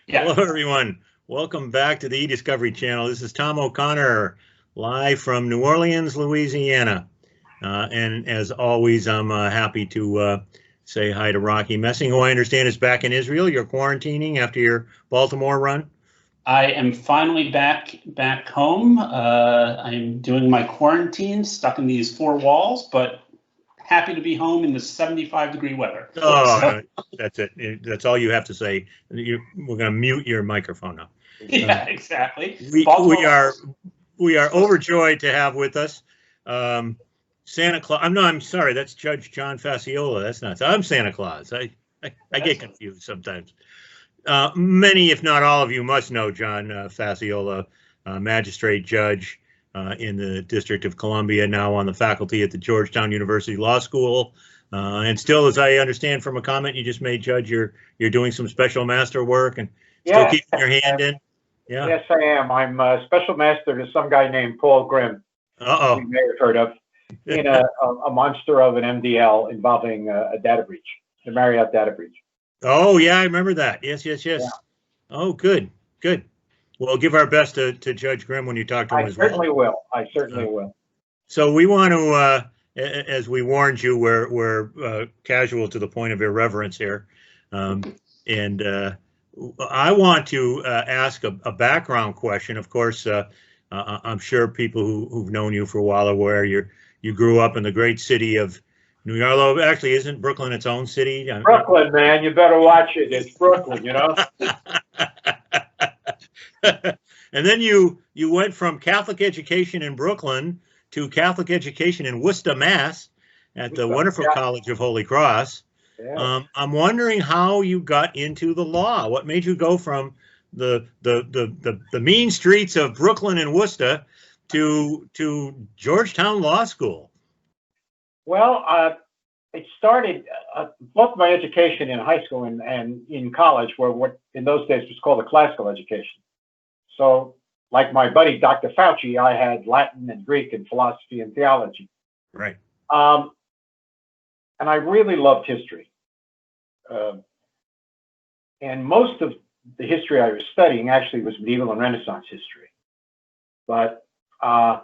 Yeah. Hello, everyone. Welcome back to the eDiscovery channel. This is Tom O'Connor, live from New Orleans, Louisiana. And as always, I'm happy to say hi to Rachi Messing, who I understand is back in Israel. You're quarantining after your Baltimore run? I am finally back home. I'm doing my quarantine, stuck in these four walls, but happy to be home in the 75-degree weather. Oh, that's it. That's all you have to say. We're going to mute your microphone now. Yeah, exactly. We are overjoyed to have with us Santa Claus. I'm sorry, that's Judge John Facciola. That's not. I'm Santa Claus. I get confused sometimes. Many, if not all of you, must know John Facciola, magistrate judge in the District of Columbia, now on the faculty at the Georgetown University Law School. And still, as I understand from a comment you just made, Judge, you're doing some special master work and still keeping your hand in. Yeah. Yes, I am. I'm a special master to some guy named Paul Grimm. Uh-oh. You may have heard of. In a monster of an MDL involving a data breach, the Marriott data breach. Oh, yeah, I remember that. Yes. Yeah. Oh, good. We'll give our best to Judge Grimm when you talk to him as well. I certainly will. So we want to, as we warned you, we're casual to the point of irreverence here. And I want to ask a background question. Of course, I'm sure people who've known you for a while are aware you grew up in the great city of New York. Although actually, isn't Brooklyn its own city? Brooklyn, man, you better watch it. It's Brooklyn, you know. And then you went from Catholic education in Brooklyn to Catholic education in Worcester, Mass, at the wonderful College of Holy Cross. Yeah. I'm wondering how you got into the law. What made you go from the mean streets of Brooklyn and Worcester to Georgetown Law School? Well, it started both my education in high school and in college were what in those days was called a classical education. So, like my buddy Dr. Fauci, I had Latin and Greek and philosophy and theology. Right. And I really loved history. And most of the history I was studying actually was medieval and Renaissance history. But I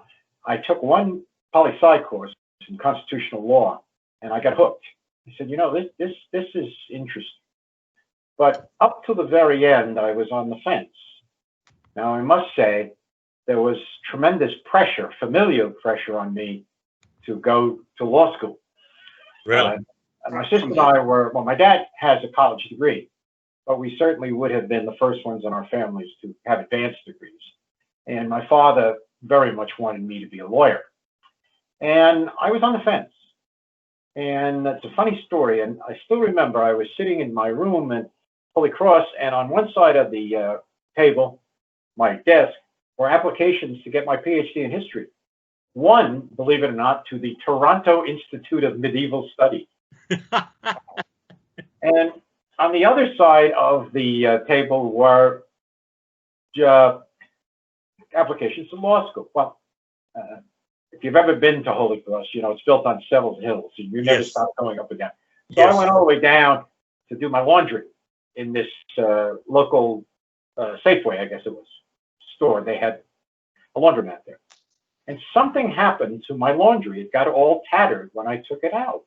took one poli-sci course in constitutional law, and I got hooked. I said, you know, this is interesting. But up to the very end, I was on the fence. Now, I must say, there was tremendous pressure, familial pressure on me to go to law school. Really? And my sister and I were, well, my dad has a college degree, but we certainly would have been the first ones in our families to have advanced degrees. And my father very much wanted me to be a lawyer. And I was on the fence. And it's a funny story. And I still remember I was sitting in my room at Holy Cross, and on one side of the table, my desk, were applications to get my PhD in history. One, believe it or not, to the Toronto Institute of Medieval Studies. And on the other side of the table were applications to law school. Well, if you've ever been to Holy Cross, you know, it's built on several hills. So you never stop going up and down. So I went all the way down to do my laundry in this local Safeway, I guess it was, store. They had a laundromat there. And something happened to my laundry. It got all tattered when I took it out.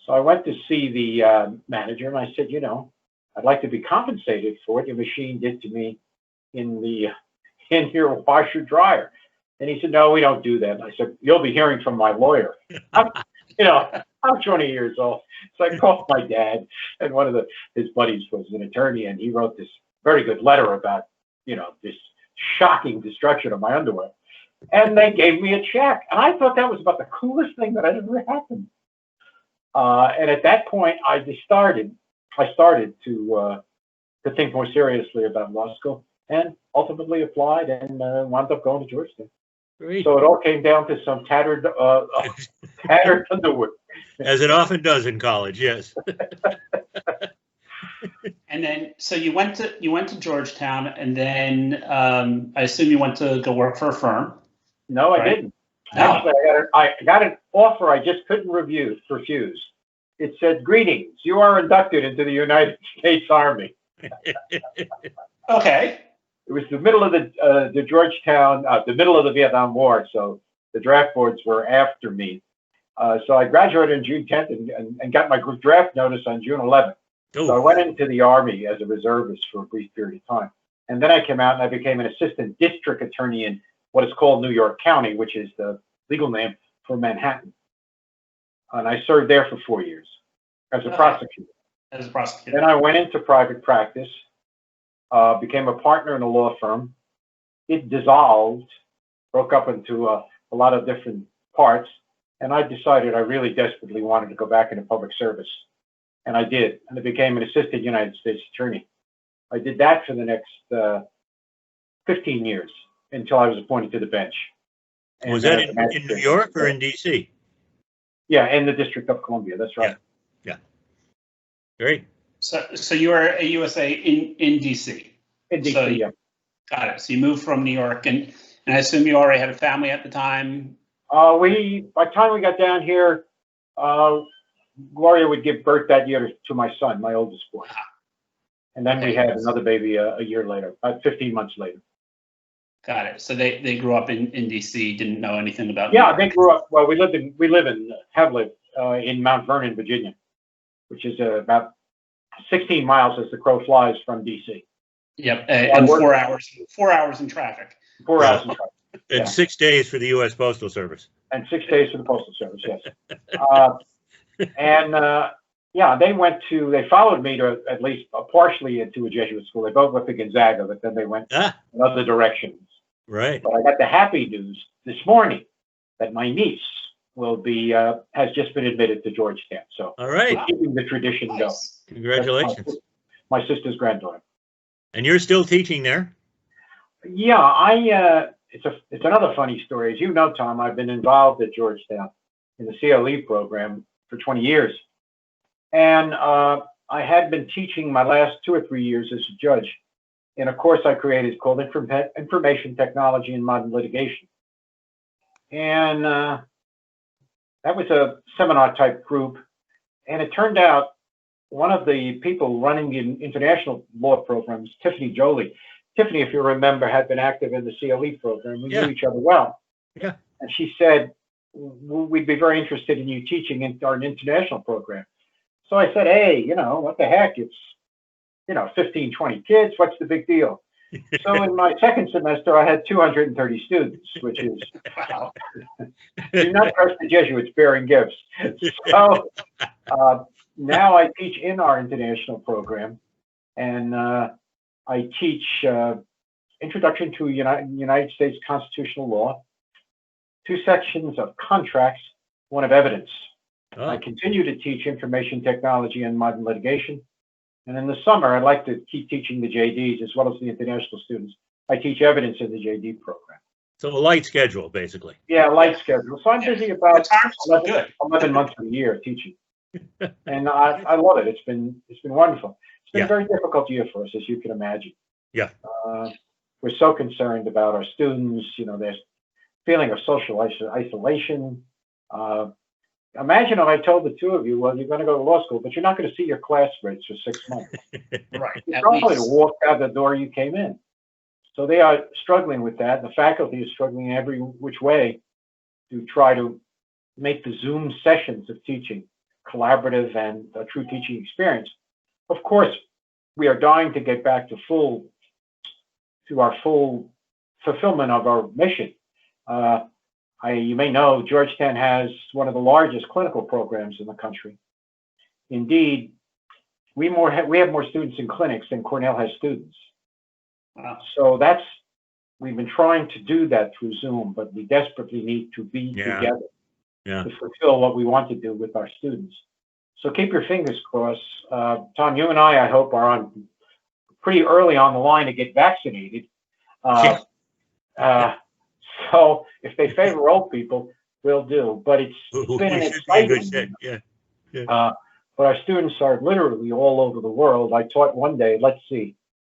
So I went to see the manager and I said, you know, I'd like to be compensated for what your machine did to me in your washer dryer. And he said, no, we don't do that. And I said, you'll be hearing from my lawyer. I'm 20 years old. So I called my dad, and one of his buddies was an attorney, and he wrote this very good letter about, you know, this shocking destruction of my underwear. And they gave me a check. And I thought that was about the coolest thing that had ever happened. And at that point, I started to think more seriously about law school, and ultimately applied and wound up going to Georgetown. Great. So it all came down to some tattered underwear. As it often does in college, yes. And then, so you went to Georgetown, and then I assume you went to go work for a firm. No, I didn't. Actually, I got an offer I just couldn't refuse. It said, greetings, you are inducted into the United States Army. Okay. It was the middle of the Georgetown, the middle of the Vietnam War, so the draft boards were after me. So I graduated on June 10th and got my draft notice on June 11th. So I went into the Army as a reservist for a brief period of time. And then I came out and I became an assistant district attorney in what is called New York County, which is the legal name for Manhattan. And I served there for 4 years as a prosecutor. As a prosecutor. Then I went into private practice, became a partner in a law firm. It dissolved, broke up into a lot of different parts. And I decided I really desperately wanted to go back into public service. And I did. And I became an assistant United States attorney. I did that for the next 15 years until I was appointed to the bench. And was that in New York or in D.C.? Yeah, in the District of Columbia. That's right. Yeah. Great. So you are a USA in D.C. In D.C., yeah. Got it. So you moved from New York, and I assume you already had a family at the time. By the time we got down here, Gloria would give birth that year to my son, my oldest boy. And then we had another baby a year later, 15 months later. Got it. So they grew up in DC, didn't know anything about. Yeah, they grew up. Well, we live have lived in Mount Vernon, Virginia, which is about 16 miles as the crow flies from DC. Yep, and 4 hours. 4 hours in traffic. 4 hours in traffic. And 6 days for the U.S. Postal Service. And 6 days for the Postal Service, yes. Yeah, they followed me to at least partially into a Jesuit school. They both went to Gonzaga, but then they went in other directions. Right. But I got the happy news this morning that my niece has just been admitted to Georgetown. So all right, we're keeping the tradition going. Congratulations. My sister's granddaughter. And you're still teaching there? Yeah, it's another funny story. As you know, Tom, I've been involved at Georgetown in the CLE program for 20 years. And I had been teaching my last 2 or 3 years as a judge in a course I created called Information Technology and Modern Litigation. And that was a seminar type group. And it turned out one of the people running the international law programs, Tiffany Jolie. Tiffany, if you remember, had been active in the CLE program. We knew each other well. Yeah. And she said, we'd be very interested in you teaching in our international program. So I said, hey, what the heck? It's, 15, 20 kids. What's the big deal? So in my second semester, I had 230 students, which is, wow. Do not trust the Jesuits bearing gifts. So now I teach in our international program, and I teach Introduction to United States Constitutional Law, 2 sections of contracts, 1 of evidence. I continue to teach Information Technology and Modern Litigation. And in the summer, I'd like to keep teaching the JDs as well as the international students. I teach evidence in the JD program. So a light schedule, basically. Yeah, light schedule. So I'm busy about 11 months of the year teaching. And I love it. It's been wonderful. It's been a very difficult year for us, as you can imagine. Yeah. We're so concerned about our students, their feeling of social isolation. Imagine if I told the 2 of you, well, you're going to go to law school, but you're not going to see your classmates for 6 months. Right. You're probably to walk out the door you came in. So they are struggling with that. The faculty is struggling in every which way to try to make the Zoom sessions of teaching collaborative and a true teaching experience. Of course, we are dying to get back to our full fulfillment of our mission. You may know Georgetown has one of the largest clinical programs in the country. Indeed, we have more students in clinics than Cornell has students. Wow. So we've been trying to do that through Zoom, but we desperately need to be together to fulfill what we want to do with our students. So keep your fingers crossed. Tom, you and I hope, are on pretty early on the line to get vaccinated. So if they favor old people, we'll do. But it's been an exciting. But our students are literally all over the world. I taught one day, let's see,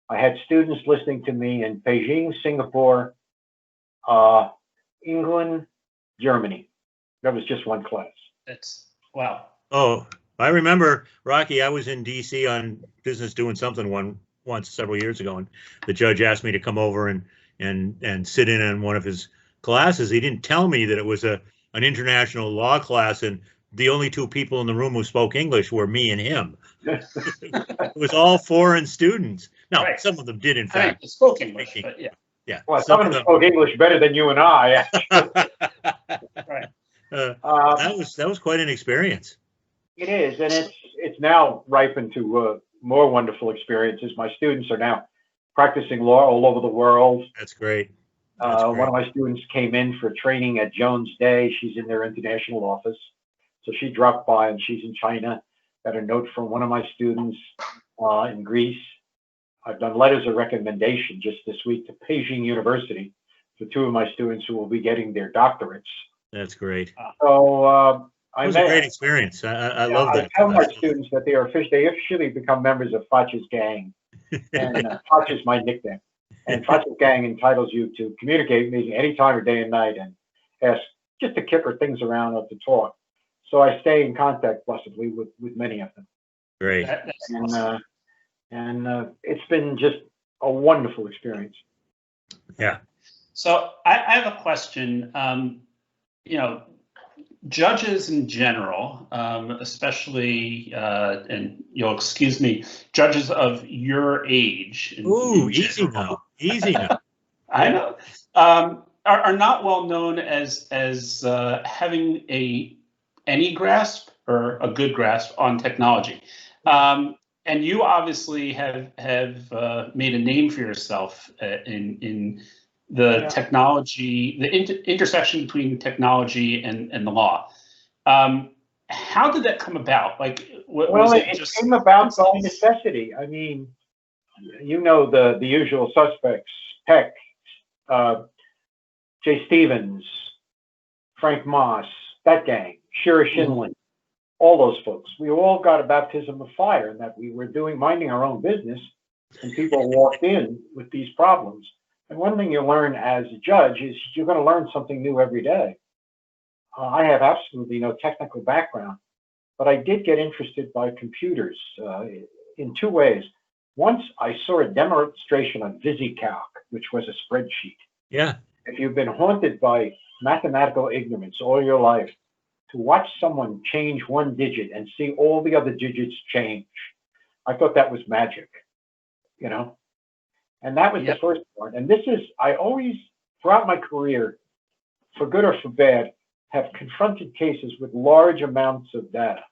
I had students listening to me in Beijing, Singapore, England, Germany. That was just one class. That's wow. Oh, I remember, Rachi, I was in DC on business doing something one once several years ago, and the judge asked me to come over and sit in on one of his classes. He didn't tell me that it was an international law class, and the only two people in the room who spoke English were me and him. It was all foreign students. Now, Right. some of them did, in fact. I spoke English, but yeah. Yeah. Well, some of them spoke English better than you and I. Right. That was quite an experience. It is, and it's now ripened to more wonderful experiences. My students are now practicing law all over the world. That's great. One of my students came in for training at Jones Day. She's in their international office. So she dropped by, and she's in China. Got a note from one of my students in Greece. I've done letters of recommendation just this week to Beijing University for two of my students who will be getting their doctorates. That's great. So it was a great experience. I love that. I tell my students that they officially become members of Faccio's gang. And Faccio's my nickname. And Faccio's gang entitles you to communicate with me any time of day and night and ask just to kicker things around or to talk. So I stay in contact, blessedly, with many of them. Great. And it's been just a wonderful experience. Yeah. So I have a question. You know, judges in general, especially, and you'll excuse me, judges of your age. Ooh, easy now. Easy now. I know. Are not well known as having any grasp or a good grasp on technology. And you obviously have made a name for yourself in the technology, the intersection between technology and the law. How did that come about? Like, it came about by necessity. I mean, you know the usual suspects: Peck, Jay Stevens, Frank Moss, that gang, Shira Shinley. All those folks, we all got a baptism of fire in that we were minding our own business, and people walked in with these problems. And one thing you learn as a judge is you're going to learn something new every day. I have absolutely no technical background, but I did get interested by computers in two ways. Once I saw a demonstration on VisiCalc, which was a spreadsheet. Yeah. If you've been haunted by mathematical ignorance all your life, to watch someone change one digit and see all the other digits change, I thought that was magic, you know? And that was the first part. And this is, I always, throughout my career, for good or for bad, have confronted cases with large amounts of data.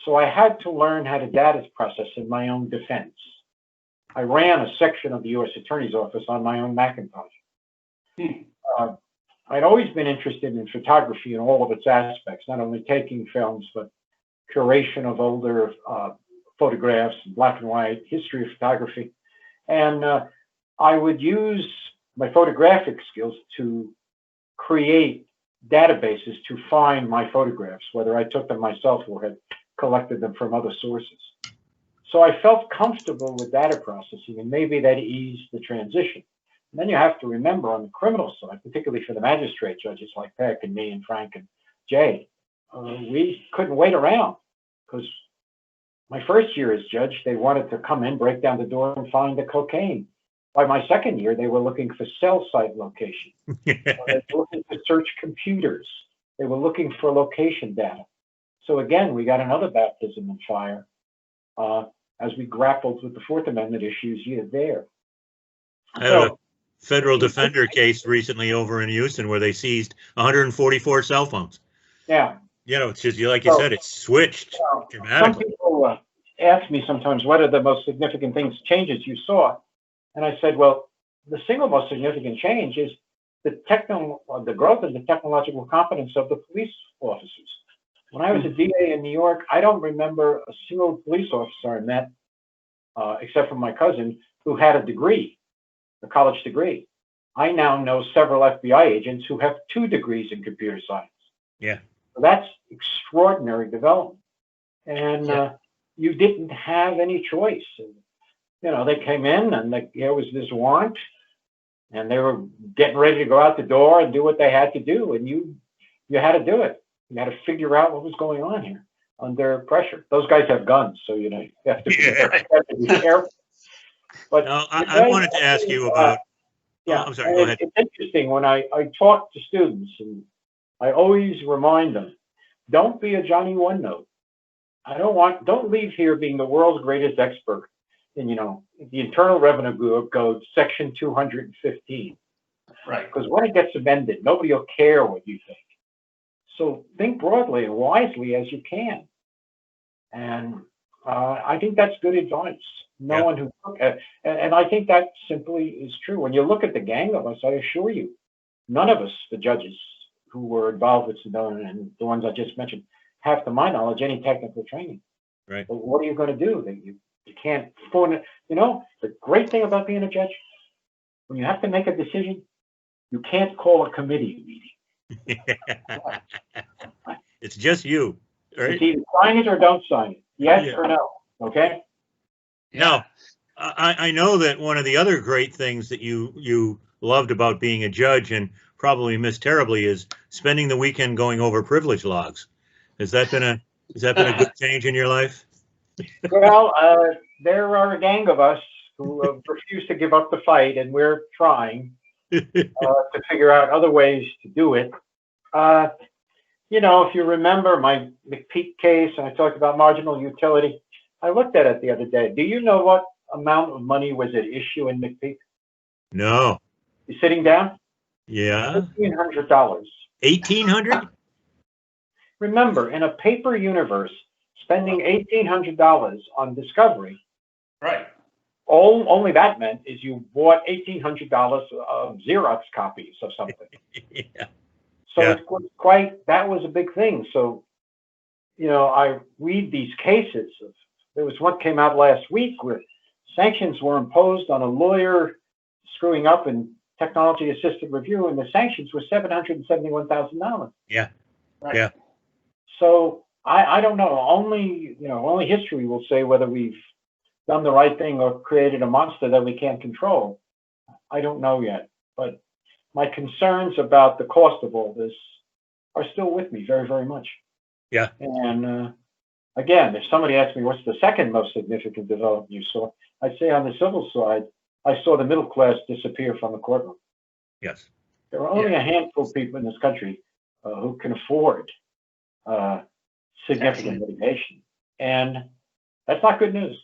So I had to learn how to data process in my own defense. I ran a section of the U.S. Attorney's Office on my own Macintosh. I'd always been interested in photography in all of its aspects, not only taking films, but curation of older photographs, black and white, history of photography. And I would use my photographic skills to create databases to find my photographs, whether I took them myself or had collected them from other sources. So I felt comfortable with data processing, and maybe that eased the transition. And then you have to remember, on the criminal side, particularly for the magistrate judges like Peck and me and Frank and Jay, we couldn't wait around, because my first year as judge, they wanted to come in, break down the door, and find the cocaine. By my second year, they were looking for cell site location. They were looking to search computers. They were looking for location data. So again, we got another baptism in fire as we grappled with the Fourth Amendment issues there. I had a federal defender case recently over in Houston where they seized 144 cell phones. Yeah. You know, it's just, like you said, it's switched dramatically. Some people ask me sometimes, what are the most significant changes you saw? And I said, well, the single most significant change is the growth of the technological competence of the police officers. When I was a DA in New York, I don't remember a single police officer I met, except for my cousin, who had a degree, a college degree. I now know several FBI agents who have 2 degrees in computer science. Yeah. So that's extraordinary development. And you didn't have any choice. You know, they came in and there was this warrant, and they were getting ready to go out the door and do what they had to do. And you had to do it. You had to figure out what was going on here under pressure. Those guys have guns, so you have to be careful. But no, I wanted to ask you about. Yeah, I'm sorry. Go ahead. It's interesting when I talk to students, and I always remind them, don't be a Johnny One Note. Don't leave here being the world's greatest expert in, the Internal Revenue Code, Section 215. Right. Because when it gets amended, nobody will care what you think. So think broadly and wisely as you can. And I think that's good advice. No one who, and I think that simply is true. When you look at the gang of us, I assure you, none of us, the judges who were involved with Sedona and the ones I just mentioned, have, to my knowledge, any technical training. Right. But what are you going to do? You can't phone it. The great thing about being a judge, when you have to make a decision, you can't call a committee meeting. It's just you, right? It's either sign it or don't sign it. Yes or no. Okay. Now, I know that one of the other great things that you loved about being a judge and probably missed terribly is spending the weekend going over privilege logs. Has that been a good change in your life? Well, there are a gang of us who refuse to give up the fight, and we're trying to figure out other ways to do it. If you remember my McPeak case, and I talked about marginal utility, I looked at it the other day. Do you know what amount of money was at issue in McPeak? No. You sitting down? Yeah. $1,800. $1,800? Remember, in a paper universe, spending $1,800 on discovery, right? Only that meant is you bought $1,800 of Xerox copies of something. Yeah. So it's quite, that was a big thing. So, I read these cases. There was one came out last week where sanctions were imposed on a lawyer screwing up in technology assisted review, and the sanctions were $771,000. Yeah. Right. Yeah. So I don't know. Only history will say whether we've done the right thing or created a monster that we can't control. I don't know yet, but my concerns about the cost of all this are still with me very, very much. Yeah. And again, if somebody asks me what's the second most significant development you saw, I'd say on the civil side, I saw the middle class disappear from the courtroom. Yes. There are only a handful of people in this country who can afford significant litigation, and that's not good news.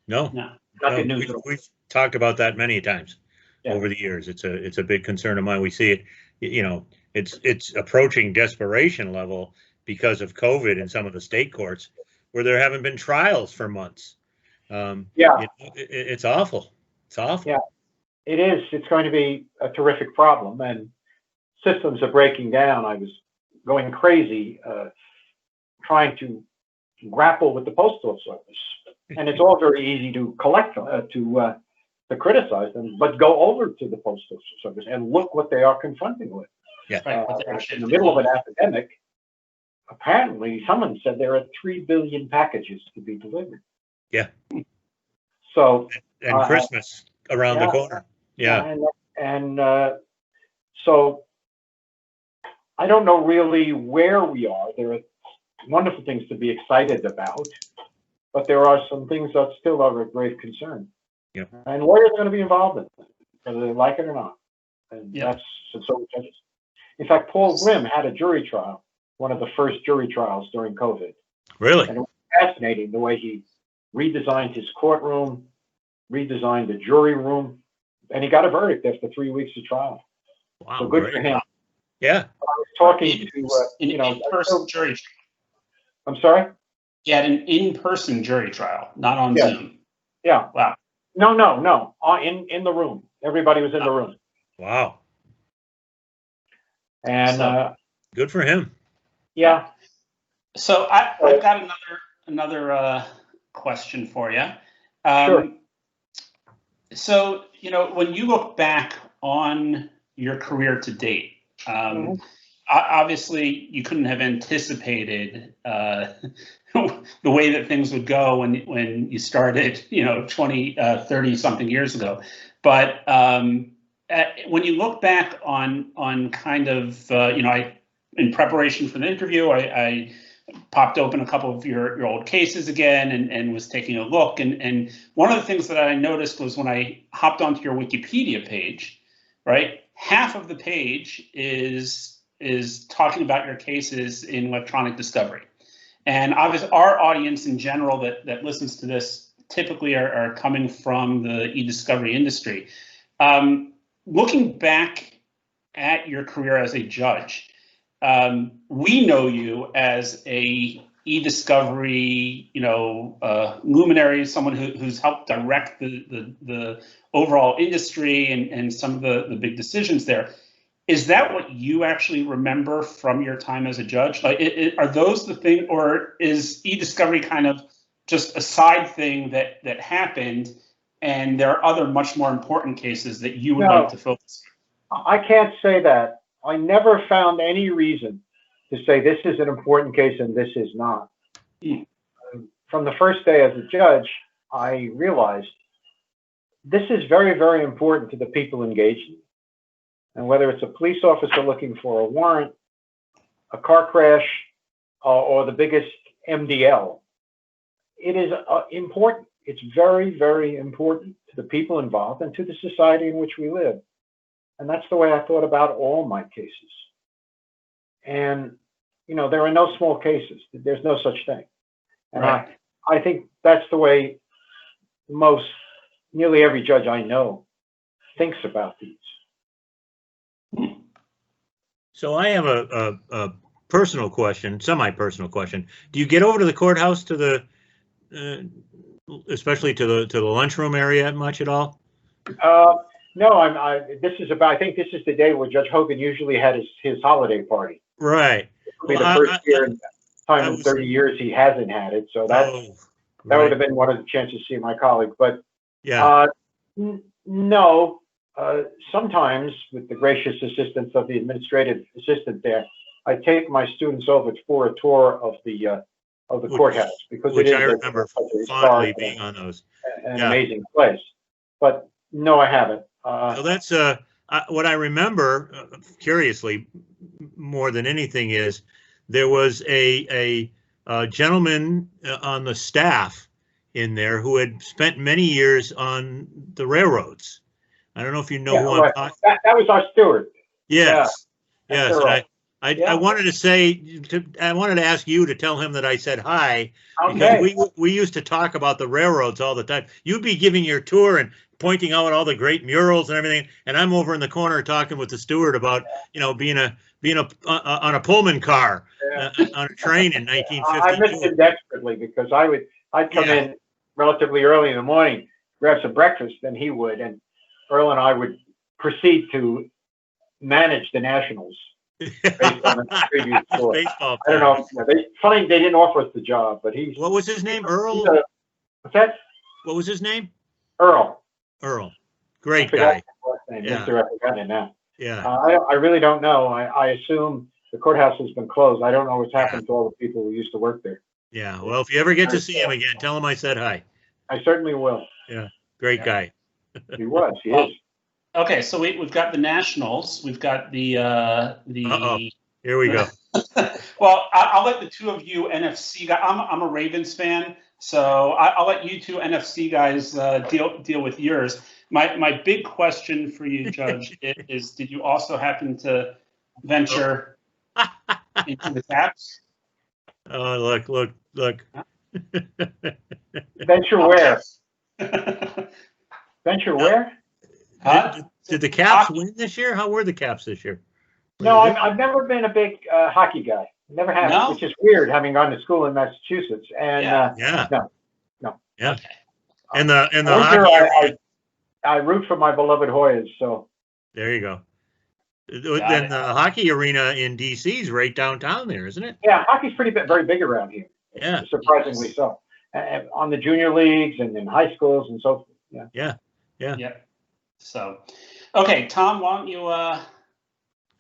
No. Not good news. We've talked about that many times over the years. It's a big concern of mine. We see it, it's approaching desperation level because of COVID in some of the state courts where there haven't been trials for months. It's awful. It's awful. Yeah, it is. It's going to be a terrific problem, and systems are breaking down. I was going crazy trying to grapple with the Postal Service, and it's all very easy to to criticize them, but go over to the Postal Service and look what they are confronting with. Yeah. In the middle of an epidemic, apparently someone said there are 3 billion packages to be delivered. Yeah. So and Christmas around the corner. Yeah. So I don't know really where we are. There are wonderful things to be excited about, but there are some things that still are of great concern. Yep. And lawyers are going to be involved in it, whether they like it or not. And that's so judges. In fact, Paul Grimm had a jury trial, one of the first jury trials during COVID. Really? And it was fascinating the way he redesigned his courtroom, redesigned the jury room, and he got a verdict after 3 weeks of trial. Wow. So good for him. Yeah. I was talking to in-person jury trial. I'm sorry? He had an in-person jury trial, not on Zoom. Yeah. Wow. No. In the room. Everybody was in the room. Wow. And good for him. Yeah. So I've got another question for you. Sure. So when you look back on your career to date, obviously you couldn't have anticipated the way that things would go when you started 30 something years ago, but when you look back on kind of in preparation for the interview, I popped open a couple of your old cases again and was taking a look. And one of the things that I noticed was when I hopped onto your Wikipedia page, right, half of the page is talking about your cases in electronic discovery. And obviously our audience in general that listens to this typically are coming from the eDiscovery industry. Looking back at your career as a judge, we know you as a eDiscovery, luminary, someone who's helped direct the overall industry and some of the big decisions there. Is that what you actually remember from your time as a judge? Like, are those the thing, or is eDiscovery kind of just a side thing that happened, and there are other much more important cases that you would like to focus on? I can't say that. I never found any reason to say this is an important case and this is not. From the first day as a judge, I realized this is very, very important to the people engaged in it. And whether it's a police officer looking for a warrant, a car crash, or the biggest MDL, it is important. It's very, very important to the people involved and to the society in which we live. And that's the way I thought about all my cases. And, there are no small cases. There's no such thing. And right. I think that's the way nearly every judge I know thinks about these. So I have a personal question, semi-personal question. Do you get over to the courthouse to especially to the lunchroom area much at all? No, I think this is the day where Judge Hogan usually had his holiday party. Right. It'll be the first year in 30 years he hasn't had it, so that would have been one of the chances to see my colleague. But yeah, no. Sometimes, with the gracious assistance of the administrative assistant there, I take my students over for a tour of the courthouse, because it is, I remember fondly being on those. An amazing place. But no, I haven't. So that's what I remember. Curiously, more than anything, is there was a gentleman on the staff in there who had spent many years on the railroads. I don't know if you know who I'm talking about. That was our steward. Yes. Yeah, yes. I wanted to ask you to tell him that I said hi. Okay. Because we used to talk about the railroads all the time. You'd be giving your tour and pointing out all the great murals and everything, and I'm over in the corner talking with the steward about being on a Pullman car on a train in 1952. I missed him desperately, because I'd come in relatively early in the morning, grab some breakfast, then he would, and Earl and I would proceed to manage the Nationals based on the previous tour. Baseball. I don't know. Funny they didn't offer us the job, but What was his name? Earl? What's that? What was his name? Earl. Great guy. Yeah. I forgot it now. Yeah. I really don't know. I assume the courthouse has been closed. I don't know what's happened to all the people who used to work there. Yeah. Well, if you ever get to see him again, tell him I said hi. I certainly will. Yeah. Great guy. He is. Okay, so we've got the Nationals. We've got the. Here we go. Well, I'll let the two of you NFC guys. I'm a Ravens fan, so I'll let you two NFC guys deal with yours. My big question for you, Judge, is: did you also happen to venture into the Caps? Oh, look. Venture where? Venture where? Did the Caps win this year? How were the Caps this year? No, I've never been a big hockey guy. Never have, no? Which is weird, having gone to school in Massachusetts. And no. Yeah. Okay. And the hockey. I root for my beloved Hoyas. So there you go. Then the hockey arena in DC is right downtown there, isn't it? Yeah, hockey's very big around here. Yeah, surprisingly so. On the junior leagues and in high schools and so forth. Yeah. So, okay, Tom, why don't you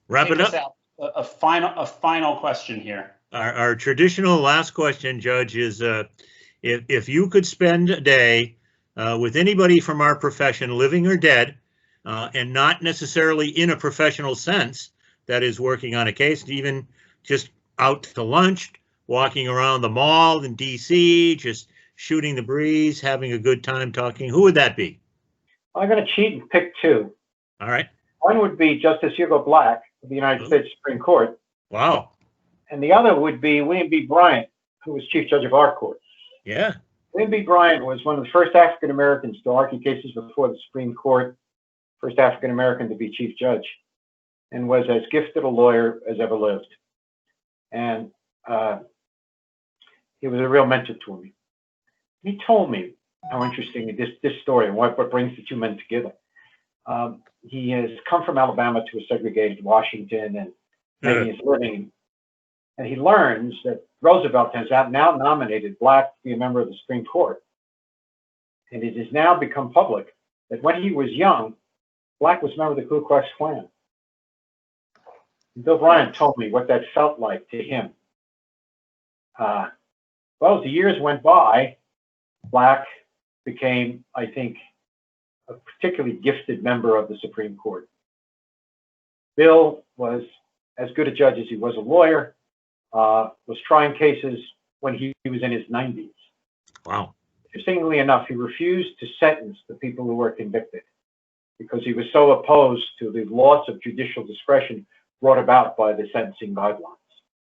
wrap it up? A final question here. Our traditional last question, Judge, is if you could spend a day with anybody from our profession, living or dead, and not necessarily in a professional sense, that is working on a case, even just out to lunch walking around the mall in DC, just shooting the breeze, having a good time talking, who would that be? I'm going to cheat and pick two. All right. One would be Justice Hugo Black of the United States Supreme Court. Wow. And the other would be William B. Bryant, who was Chief Judge of our court. Yeah. William B. Bryant was one of the first African Americans to argue cases before the Supreme Court, first African American to be Chief Judge, and was as gifted a lawyer as ever lived. And he was a real mentor to me. He told me how interesting this story and what brings the two men together. He has come from Alabama to a segregated Washington and making his living. And he learns that Roosevelt has now nominated Black to be a member of the Supreme Court. And it has now become public that when he was young, Black was a member of the Ku Klux Klan. And Bill Bryant told me what that felt like to him. Well, as the years went by, Black became, I think, a particularly gifted member of the Supreme Court. Bill was as good a judge as he was a lawyer, was trying cases when he was in his 90s. Wow. Interestingly enough, he refused to sentence the people who were convicted because he was so opposed to the loss of judicial discretion brought about by the sentencing guidelines.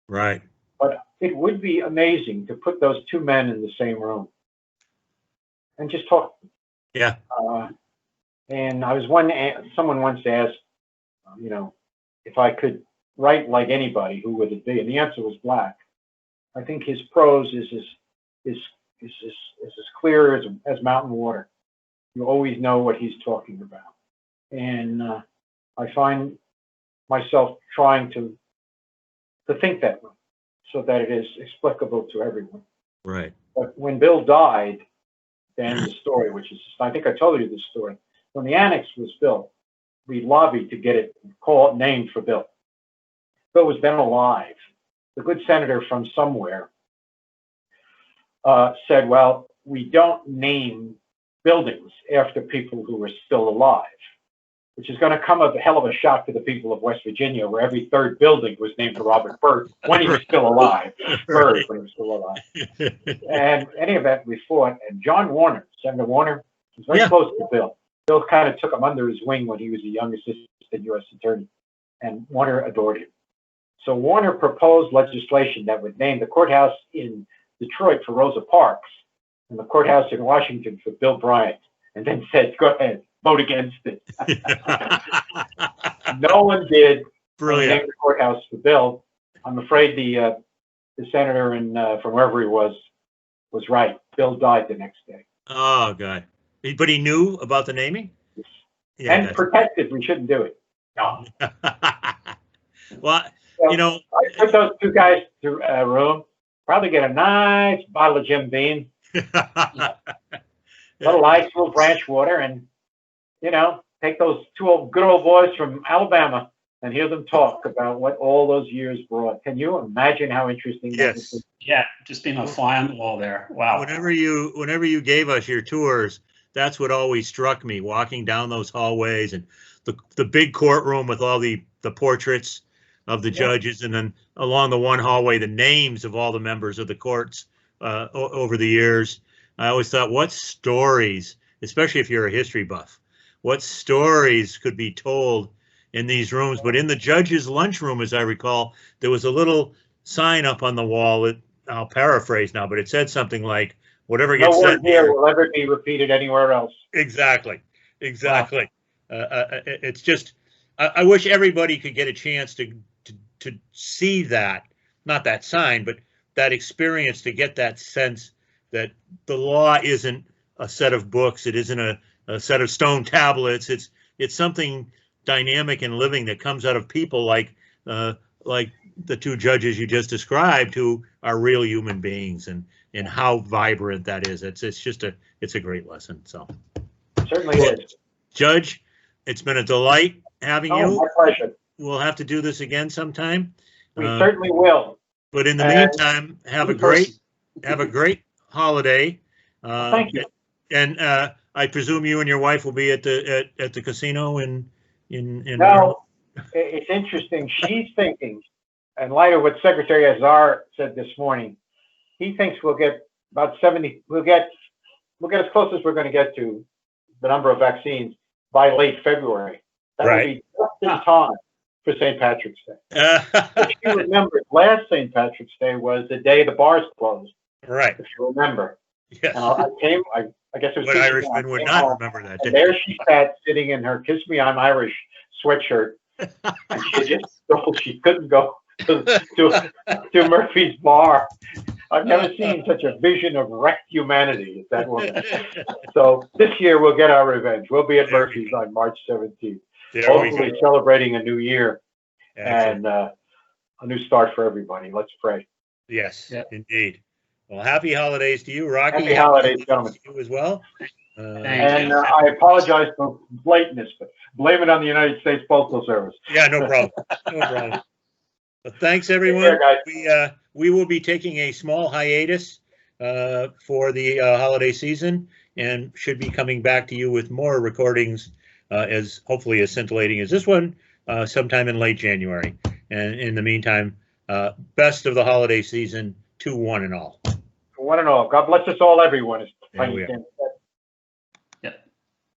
Right. But it would be amazing to put those two men in the same room and just talk. Yeah. And I was someone once asked, if I could write like anybody, who would it be? And the answer was Black. I think his prose is as clear as mountain water. You always know what he's talking about. And I find myself trying to think that way so that it is explicable to everyone. Right. But when Bill died, then the story, which is, I think I told you this story, when the annex was built, we lobbied to get it named for Bill. Bill was then alive. The good senator from somewhere said, well, we don't name buildings after people who are still alive, which is going to come as a hell of a shock to the people of West Virginia, where every third building was named for Robert Byrd when he was still alive. Byrd when he was still alive. And in any event, we fought, and John Warner, Senator Warner, was very close to Bill. Bill kind of took him under his wing when he was a young assistant U.S. attorney, and Warner adored him. So Warner proposed legislation that would name the courthouse in Detroit for Rosa Parks and the courthouse in Washington for Bill Bryant, and then said, go ahead, vote against it. No one did. Brilliant. Named the courthouse for Bill. I'm afraid the senator from wherever he was right. Bill died the next day. Oh, God. But he knew about the naming? Yeah, and protested we shouldn't do it. No. Well, I took those two guys to a room, probably get a nice bottle of Jim Beam, little ice, little branch water, and, take those two good old boys from Alabama and hear them talk about what all those years brought. Can you imagine how interesting that was? Yeah, just being a fly on the wall there. Wow. Whenever you gave us your tours, that's what always struck me, walking down those hallways and the big courtroom with all the portraits of the judges, and then along the one hallway, the names of all the members of the courts over the years. I always thought, what stories, especially if you're a history buff, what stories could be told in these rooms. But in the judge's lunchroom, as I recall, there was a little sign up on the wall that I'll paraphrase now, but it said something like, whatever gets said here will ever be repeated anywhere else. Exactly. It's just, I wish everybody could get a chance to see that, not that sign, but that experience, to get that sense that the law isn't a set of books. It isn't a set of stone tablets. It's something dynamic and living that comes out of people like the two judges you just described, who are real human beings, and how vibrant that is. It's a great lesson. So it certainly is. Judge, it's been a delight having you. My pleasure. We'll have to do this again sometime. We certainly will. But in the meantime, have a great holiday. Thank you. And I presume you and your wife will be at the casino in. No, it's interesting. She's thinking in light of what Secretary Azar said this morning, he thinks we'll get about 70. We'll get as close as we're going to get to the number of vaccines by late February. That will be just in time for St. Patrick's Day. If you remember, last St. Patrick's Day was the day the bars closed. Right. If you remember. Yes. And I guess it was. What Irishman would not remember that day? And there she sat, sitting in her "Kiss Me, I'm Irish" sweatshirt, and she couldn't go to Murphy's Bar. I've never seen such a vision of wrecked humanity as that woman. So this year we'll get our revenge. We'll be at Murphy's on March 17th, hopefully celebrating a new year and a new start for everybody. Let's pray. Yes, indeed. Well, happy holidays to you, Rachi. Happy holidays, gentlemen. To you as well. Thank you. I apologize for blateness, but blame it on the United States Postal Service. Yeah, no problem. No problem. Well, thanks, everyone. We will be taking a small hiatus for the holiday season and should be coming back to you with more recordings as hopefully as scintillating as this one sometime in late January. And in the meantime, best of the holiday season to one and all. One and all. God bless us all, everyone.